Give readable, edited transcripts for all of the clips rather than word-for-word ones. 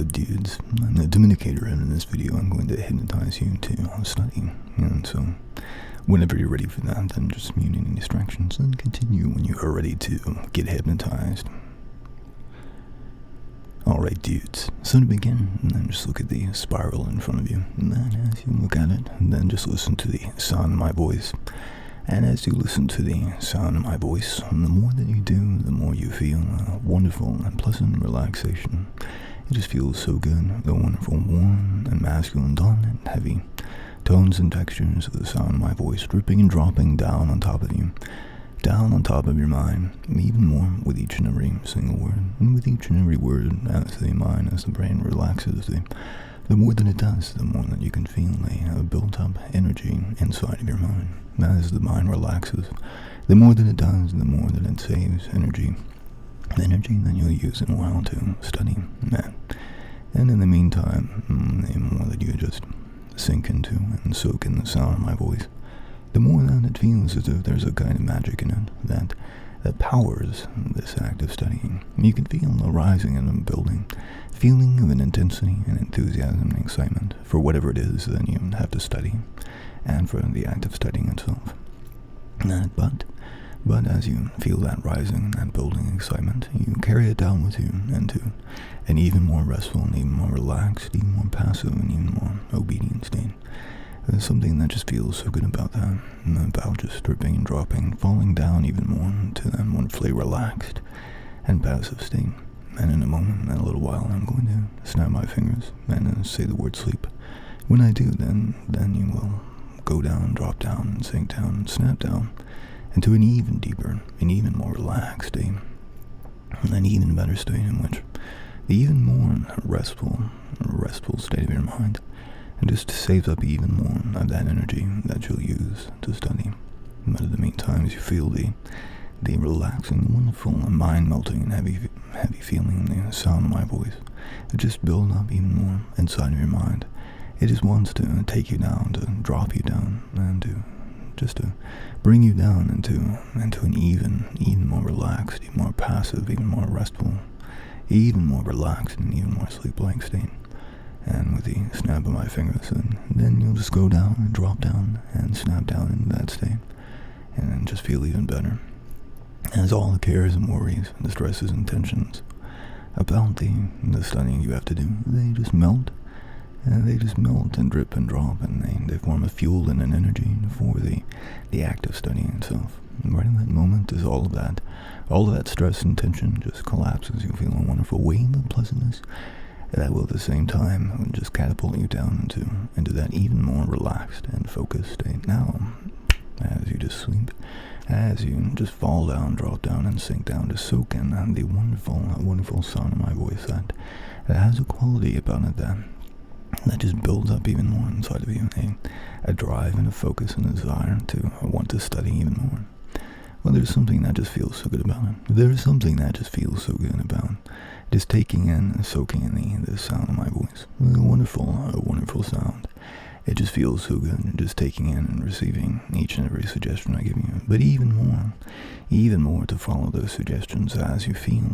up, dudes? I'm the Dominicator, and in this video I'm going to hypnotize you to study. And so, whenever you're ready for that, then just mute any distractions and continue when you are ready to get hypnotized. Alright, dudes, so to begin, then just look at the spiral in front of you, and then as you look at it, then just listen to the sound of my voice. And as you listen to the sound of my voice, the more that you do, the more you feel a wonderful and pleasant relaxation. It just feels so good, the wonderful warm and masculine, dominant, heavy tones and textures of the sound of my voice dripping and dropping down on top of you, down on top of your mind, even more with each and every single word, and with each and every word as the brain relaxes, the more that it does, the more that you can feel a built-up energy inside of your mind. As the mind relaxes, the more that it does, the more that it saves energy, the energy that you'll use in a while to study. And in the meantime, the more that you just sink into and soak in the sound of my voice, the more that it feels as if there's a kind of magic in it that powers this act of studying. You can feel a rising and a building feeling of an intensity and enthusiasm and excitement for whatever it is that you have to study, and for the act of studying itself. But as you feel that rising, that building excitement, you carry it down with you into an even more restful and even more relaxed, even more passive and even more obedient state. There's something that just feels so good about that, about just dripping and dropping, falling down even more into that wonderfully relaxed and passive state. And in a moment, in a little while, I'm going to snap my fingers and say the word sleep. When I do, then you will go down, drop down, and sink down, and snap down into an even deeper, an even more relaxed state, an even better state in which the even more restful state of your mind, and just saves up even more of that energy that you'll use to study. But in the meantime, as you feel the relaxing, wonderful, mind-melting, and heavy feeling in the sound of my voice, it just builds up even more inside of your mind. It just wants to take you down, to drop you down, and to bring you down into an even more relaxed, even more passive, even more restful, even more relaxed, and even more sleep-like state. And with the snap of my fingers, and then you'll just go down and drop down and snap down into that state, and then just feel even better. As all the cares and worries and the stresses and tensions about the studying you have to do, they just melt. And they just melt and drip and drop, and they form a fuel and an energy for the act of studying itself. And right in that moment is all of that stress and tension just collapses. You feel a wonderful wave of pleasantness that will at the same time just catapult you down into that even more relaxed and focused state. Now, as you just sleep, as you just fall down, drop down, and sink down, to soak in the wonderful sound of my voice that has a quality about it that just builds up even more inside of you, a drive and a focus and a desire to want to study even more. Well, there's something that just feels so good about it. There's something that just feels so good about just taking in and soaking in the sound of my voice. A wonderful sound. It just feels so good, just taking in and receiving each and every suggestion I give you. But even more to follow those suggestions as you feel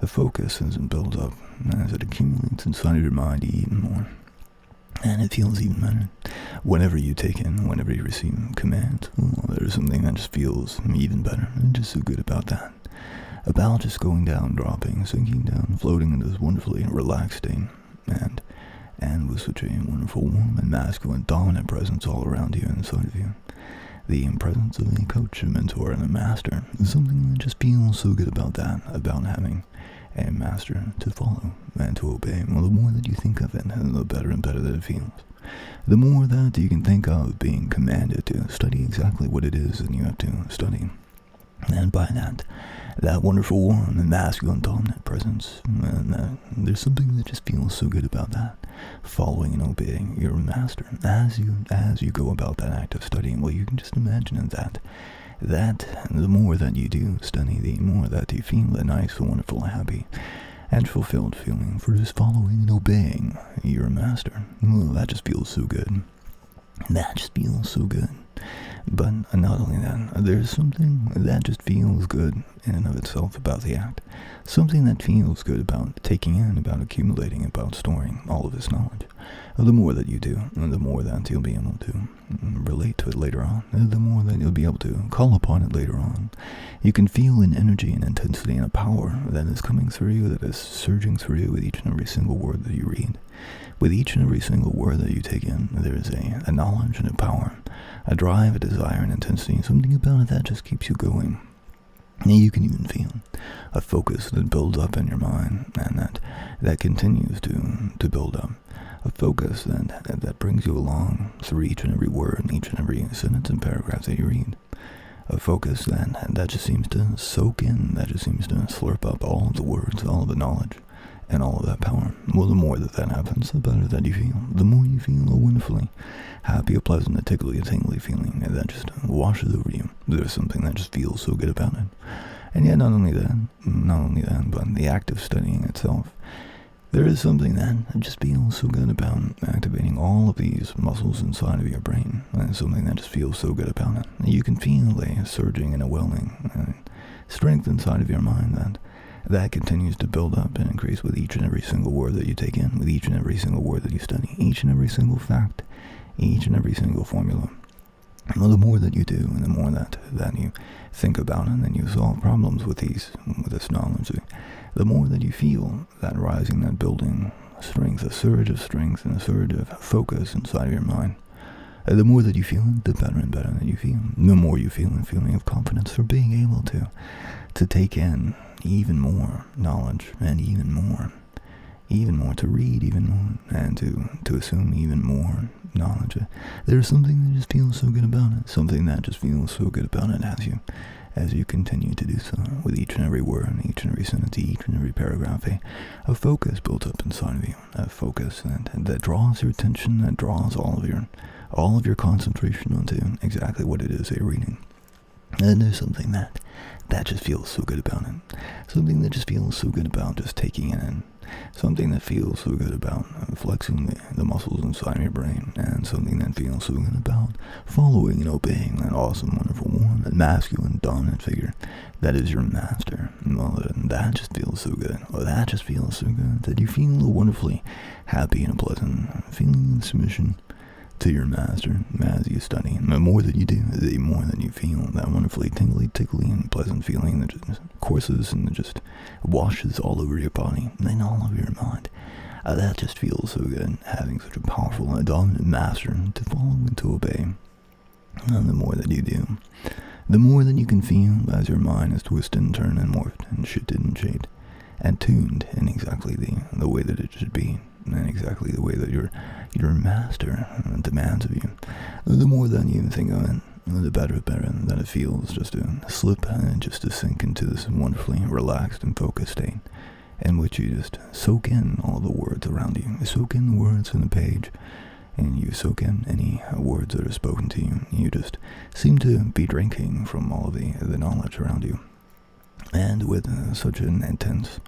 the focus as it builds up, as it accumulates inside of your mind even more. And it feels even better. Whenever you take in, whenever you receive commands, there's something that just feels even better. And just so good about that. About just going down, dropping, sinking down, floating into this wonderfully relaxed state. And with such a wonderful, warm, and masculine, dominant presence all around you and inside of you. The presence of a coach, a mentor, and a master is something that just feels so good about that, about having a master to follow and to obey. Well, the more that you think of it, the better and better that it feels. The more that you can think of being commanded to study exactly what it is that you have to study. And by that wonderful, warm, and masculine, dominant presence, and there's something that just feels so good about that. Following and obeying your master as you go about that act of studying. Well, you can just imagine that the more that you do study, the more that you feel a nice, wonderful, happy, and fulfilled feeling for just following and obeying your master. Well, that just feels so good. That just feels so good. But not only that, there's something that just feels good in and of itself about the act. Something that feels good about taking in, about accumulating, about storing all of this knowledge. The more that you do, the more that you'll be able to relate to it later on, the more that you'll be able to call upon it later on. You can feel an energy, an intensity, and a power that is coming through you, that is surging through you with each and every single word that you read. With each and every single word that you take in, there is a knowledge and a power, a drive, a desire, an intensity, and something about it that just keeps you going. And you can even feel a focus that builds up in your mind, and that continues to build up. A focus that brings you along through each and every word and each and every sentence and paragraph that you read. A focus that just seems to soak in, that just seems to slurp up all of the words, all of the knowledge, and all of that power. Well, the more that happens, the better that you feel. The more you feel a wonderfully happy, a pleasant, a tickly, a tingly feeling that just washes over you. There's something that just feels so good about it. And yet, not only that, but the act of studying itself. There is something that just feels so good about activating all of these muscles inside of your brain. And something that just feels so good about it. You can feel a surging and a welling strength inside of your mind that continues to build up and increase with each and every single word that you take in, with each and every single word that you study, each and every single fact, each and every single formula. Well, the more that you do, and the more that you think about it, and then you solve problems with this knowledge, the more that you feel that rising, that building strength, a surge of strength and a surge of focus inside of your mind. The more that you feel it, the better and better that you feel. The more you feel a feeling of confidence for being able to take in even more knowledge and even more to read even more and to assume even more knowledge. There's something that just feels so good about it. Something that just feels so good about it as you continue to do so with each and every word, each and every sentence, each and every paragraph. A focus built up inside of you. A focus that draws your attention, that draws all of your concentration onto exactly what it is that you're reading. And there's something that just feels so good about it. Something that just feels so good about just taking it in. Something that feels so good about flexing the muscles inside of your brain. And something that feels so good about following and obeying that awesome, wonderful woman, that masculine, dominant figure that is your master. Well, that just feels so good. Well, that just feels so good that you feel wonderfully happy and pleasant, feeling submission to your master as you study. And the more that you do, the more that you feel that wonderfully tingly, tickly, and pleasant feeling that just courses and just washes all over your body and then all over your mind. That just feels so good, having such a powerful and dominant master to follow and to obey. And the more that you do, the more that you can feel as your mind is twisted and turned and morphed and shifted and shaped and tuned in exactly the way that it should be. And exactly the way that your master demands of you. The more that you think of it, the better that it feels just to slip and just to sink into this wonderfully relaxed and focused state in which you just soak in all the words around you. You soak in the words in the page, and you soak in any words that are spoken to you. You just seem to be drinking from all of the knowledge around you. And with such an intense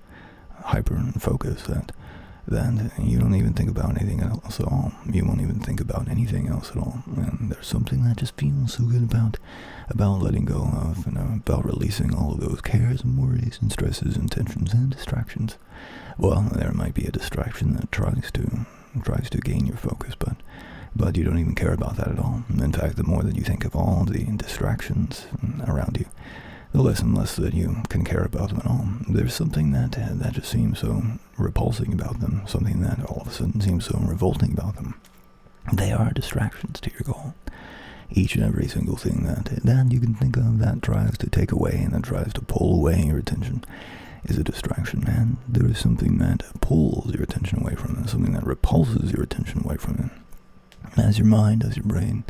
hyper focus that you don't even think about anything else at all. You won't even think about anything else at all. And there's something that just feels so good about letting go of, about releasing all of those cares and worries and stresses and tensions and distractions. Well, there might be a distraction that tries to gain your focus, but you don't even care about that at all. In fact, the more that you think of all the distractions around you, the less and less that you can care about them at all. There's something that just seems so repulsing about them, something that all of a sudden seems so revolting about them. They are distractions to your goal. Each and every single thing that you can think of that tries to take away and that tries to pull away your attention is a distraction, and there is something that pulls your attention away from it, something that repulses your attention away from it. As your mind, as your brain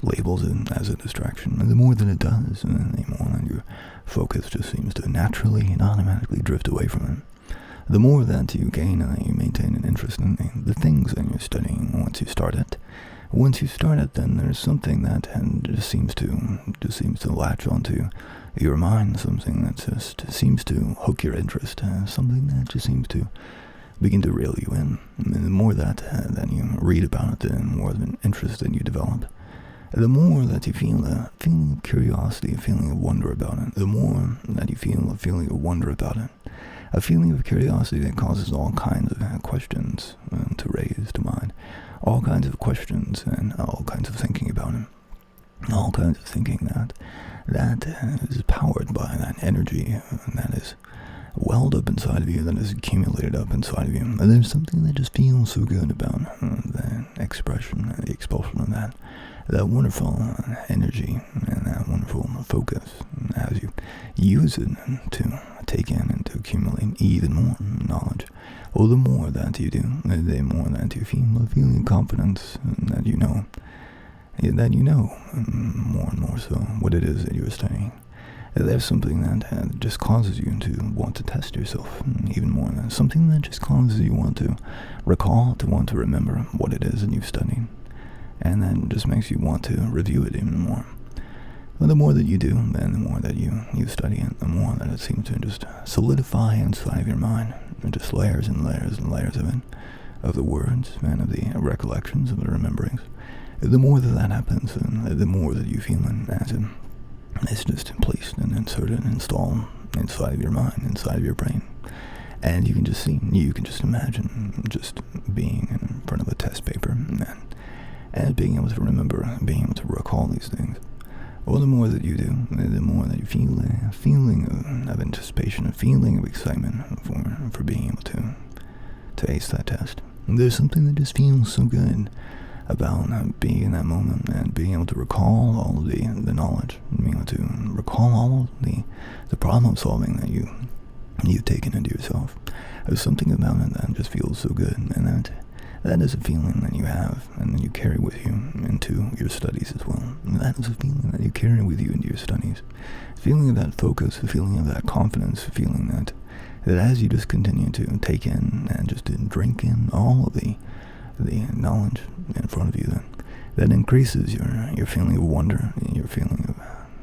labels it as a distraction, and the more that it does, and the more that your focus just seems to naturally and automatically drift away from it. The more that you gain and you maintain an interest in the things that you're studying once you start it. Once you start it, then there's something that just seems to latch onto your mind, something that just seems to hook your interest, something that just seems to begin to reel you in. And the more that you read about it, the more of an interest that you develop. the more that you feel a feeling of curiosity, a feeling of wonder about it, the more that you feel a feeling of wonder about it, a feeling of curiosity that causes all kinds of questions to raise to mind, all kinds of questions and all kinds of thinking about it, all kinds of thinking that is powered by that energy that is welled up inside of you, that is accumulated up inside of you. And there's something that just feels so good about the expression, the expulsion of that wonderful energy and that wonderful focus as you use it to take in and to accumulate even more knowledge. Well, the more that you do, the more that you feel a feeling of confidence that you know more and more so what it is that you are studying. There's something that just causes you to want to test yourself even more. Something that just causes you want to recall, to want to remember what it is that you've studied. And then just makes you want to review it even more. But the more that you do, then the more that you study it, the more that it seems to just solidify inside of your mind. And just layers and layers and layers of it, of the words and of the recollections, of the rememberings. The more that happens, the more that you feel it as it's just placed and inserted and installed inside of your mind, inside of your brain. And you can just see, you can just imagine just being in front of a test paper and being able to remember, being able to recall these things. Well, the more that you do, the more that you feel a feeling of anticipation, a feeling of excitement for being able to ace that test. And there's something that just feels so good about being in that moment and being able to recall all of the knowledge, being able to recall all of the problem solving that you've taken into yourself. There's something about it that just feels so good, and that is a feeling that you have and that you carry with you into your studies as well. And that is a feeling that you carry with you into your studies. A feeling of that focus, a feeling of that confidence, a feeling that as you just continue to take in and just drink in all of the knowledge in front of you, that increases your feeling of wonder, your feeling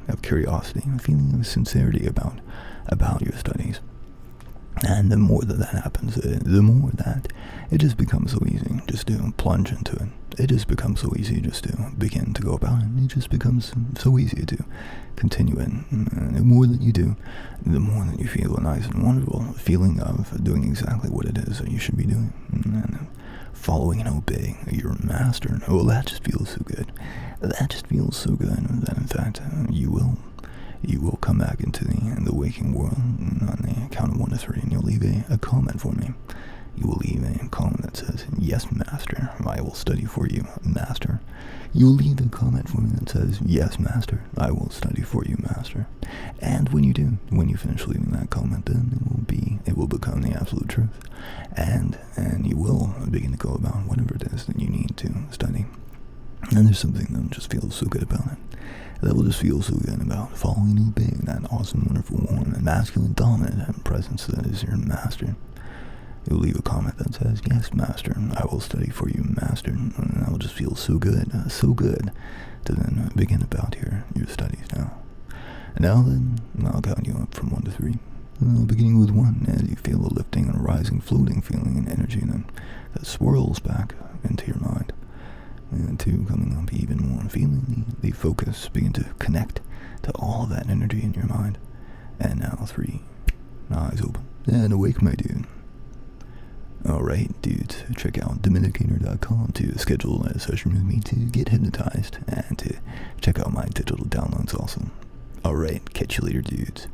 of curiosity, a feeling of sincerity about your studies. And the more that happens, the more that it just becomes so easy just to plunge into it. It just becomes so easy just to begin to go about it. It just becomes so easy to continue it. And the more that you do, the more that you feel a nice and wonderful feeling of doing exactly what it is that you should be doing. And following and obeying your master. Well, that just feels so good. That just feels so good that in fact you will come back into the waking world on the count of 1 to 3, and you'll leave a comment for me. You will leave a comment that says, "Yes, master, I will study for you, master." You will leave a comment for me that says, "Yes, master, I will study for you, master." And when you do, when you finish leaving that comment, then it will become the absolute truth. And you will begin to go about whatever it is that you need to study. And there's something that just feels so good about it. That will just feel so good about following and obeying that awesome, wonderful, warm, and masculine, dominant presence that is your master. You'll leave a comment that says, "Yes, master, I will study for you, master." And that will just feel so good to then begin about your studies now. And now then, I'll count you up from 1 to 3. Beginning with 1, as you feel a lifting and a rising, floating feeling and energy that swirls back into your mind. And 2, coming up even more, feeling the focus begin to connect to all of that energy in your mind. And now 3, eyes open and awake, my dude. Alright, dudes, check out Dominicator.com to schedule a session with me to get hypnotized and to check out my digital downloads also. Alright, catch you later, dudes.